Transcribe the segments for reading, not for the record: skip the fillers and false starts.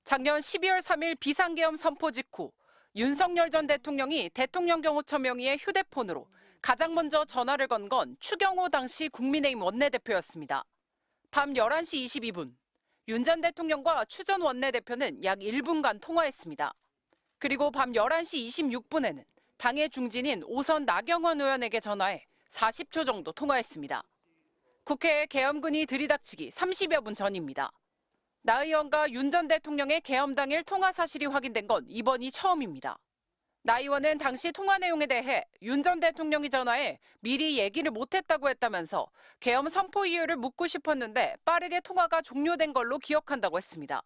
작년 12월 3일 비상계엄 선포 직후 윤석열 전 대통령이 대통령 경호처 명의의 휴대폰으로 가장 먼저 전화를 건 건 추경호 당시 국민의힘 원내대표였습니다. 밤 11시 22분, 윤 전 대통령과 추 전 원내대표는 약 1분간 통화했습니다. 그리고 밤 11시 26분에는 당의 중진인 오선 나경원 의원에게 전화해 40초 정도 통화했습니다. 국회에 계엄군이 들이닥치기 30여 분 전입니다. 나 의원과 윤 전 대통령의 계엄 당일 통화 사실이 확인된 건 이번이 처음입니다. 나 의원은 당시 통화 내용에 대해 윤 전 대통령이 전화해 미리 얘기를 못했다고 했다면서 계엄 선포 이유를 묻고 싶었는데 빠르게 통화가 종료된 걸로 기억한다고 했습니다.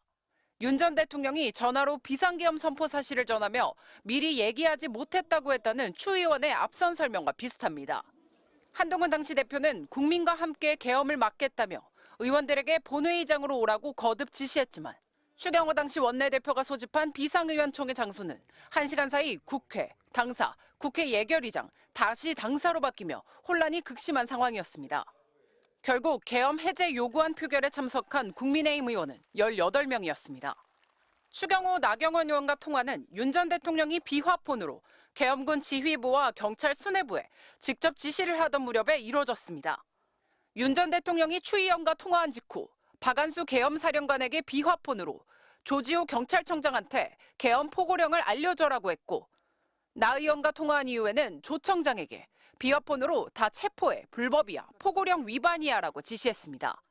윤 전 대통령이 전화로 비상계엄 선포 사실을 전하며 미리 얘기하지 못했다고 했다는 추 의원의 앞선 설명과 비슷합니다. 한동훈 당시 대표는 국민과 함께 계엄을 막겠다며 의원들에게 본회의장으로 오라고 거듭 지시했지만 추경호 당시 원내대표가 소집한 비상의원총회 장소는 1시간 사이 국회, 당사, 국회 예결위장, 다시 당사로 바뀌며 혼란이 극심한 상황이었습니다. 결국 계엄 해제 요구안 표결에 참석한 국민의힘 의원은 18명이었습니다. 추경호, 나경원 의원과 통화는 윤 전 대통령이 비화폰으로 계엄군 지휘부와 경찰 수뇌부에 직접 지시를 하던 무렵에 이루어졌습니다. 윤 전 대통령이 추 의원과 통화한 직후 박안수 계엄사령관에게 비화폰으로 조지호 경찰청장한테 계엄 포고령을 알려줘라고 했고 나 의원과 통화한 이후에는 조 청장에게 비화폰으로 다 체포해 불법이야, 포고령 위반이야라고 지시했습니다.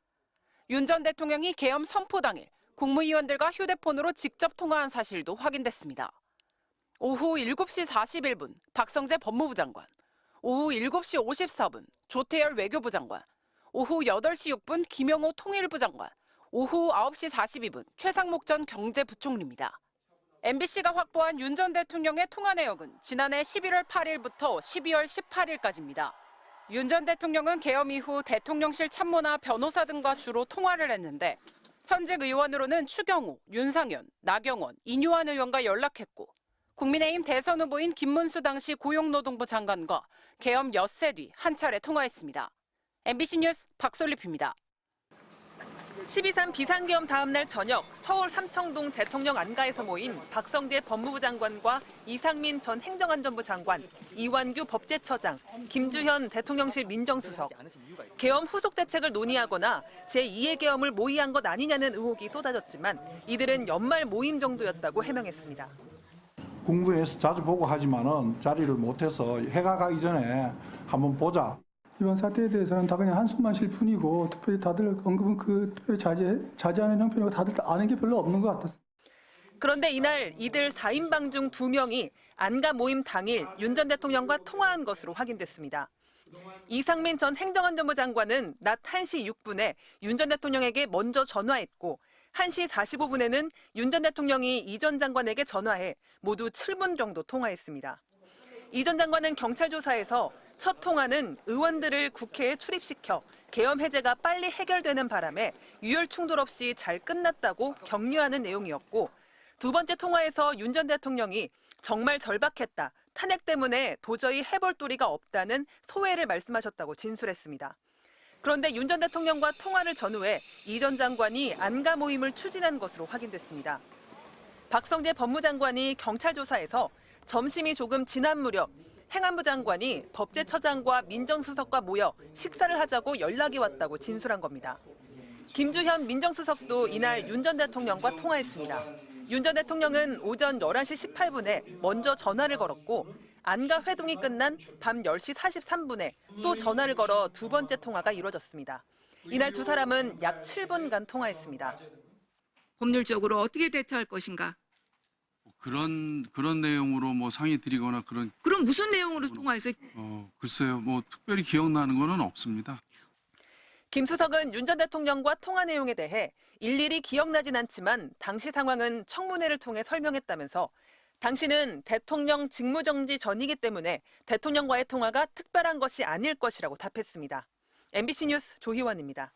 윤 전 대통령이 계엄 선포 당일 국무위원들과 휴대폰으로 직접 통화한 사실도 확인됐습니다. 오후 7시 41분 박성재 법무부 장관, 오후 7시 54분 조태열 외교부 장관, 오후 8시 6분 김영호 통일부 장관, 오후 9시 42분 최상목 전 경제부총리입니다. MBC가 확보한 윤 전 대통령의 통화 내역은 지난해 11월 8일부터 12월 18일까지입니다. 윤 전 대통령은 계엄 이후 대통령실 참모나 변호사 등과 주로 통화를 했는데 현직 의원으로는 추경호, 윤상현, 나경원, 인유한 의원과 연락했고 국민의힘 대선 후보인 김문수 당시 고용노동부 장관과 계엄 엿새 뒤 한 차례 통화했습니다. MBC 뉴스 박솔립입니다. 12.3 비상계엄 다음 날 저녁 서울 삼청동 대통령 안가에서 모인 박성재 법무부 장관과 이상민 전 행정안전부 장관, 이완규 법제처장, 김주현 대통령실 민정수석. 계엄 후속 대책을 논의하거나 제2의 계엄을 모의한 것 아니냐는 의혹이 쏟아졌지만 이들은 연말 모임 정도였다고 해명했습니다. 국무회에서 자주 보고 하지만은 자리를 못해서 해가 가기 전에 한번 보자. 이번 사태에 대해서는 다 그냥 한숨만 쉴 뿐이고 특별히 다들 언급은 특별히 자제하는 형편이고 다들 아는 게 별로 없는 것 같았습니다. 그런데 이날 이들 4인방 중 2명이 안가 모임 당일 윤 전 대통령과 통화한 것으로 확인됐습니다. 이상민 전 행정안전부 장관은 낮 1시 6분에 윤 전 대통령에게 먼저 전화했고 1시 45분에는 윤 전 대통령이 이 전 장관에게 전화해 모두 7분 정도 통화했습니다. 이 전 장관은 경찰 조사에서 첫 통화는 의원들을 국회에 출입시켜 계엄 해제가 빨리 해결되는 바람에 유혈 충돌 없이 잘 끝났다고 격려하는 내용이었고 두 번째 통화에서 윤 전 대통령이 정말 절박했다, 탄핵 때문에 도저히 해볼 도리가 없다는 소회를 말씀하셨다고 진술했습니다. 그런데 윤 전 대통령과 통화를 전후해 이 전 장관이 안가 모임을 추진한 것으로 확인됐습니다. 박성재 법무장관이 경찰 조사에서 점심이 조금 지난 무렵 행안부 장관이 법제처장과 민정수석과 모여 식사를 하자고 연락이 왔다고 진술한 겁니다. 김주현 민정수석도 이날 윤 전 대통령과 통화했습니다. 윤 전 대통령은 오전 11시 18분에 먼저 전화를 걸었고 안가 회동이 끝난 밤 10시 43분에 또 전화를 걸어 두 번째 통화가 이루어졌습니다. 이날 두 사람은 약 7분간 통화했습니다. 법률적으로 어떻게 대처할 것인가? 그런 내용으로 뭐 상의 드리거나 그런. 그럼 무슨 내용으로 통화했어요? 글쎄요, 뭐 특별히 기억나는 거는 없습니다. 김 수석은 윤 전 대통령과 통화 내용에 대해 일일이 기억나진 않지만 당시 상황은 청문회를 통해 설명했다면서 당시는 대통령 직무정지 전이기 때문에 대통령과의 통화가 특별한 것이 아닐 것이라고 답했습니다. MBC 뉴스 조희원입니다.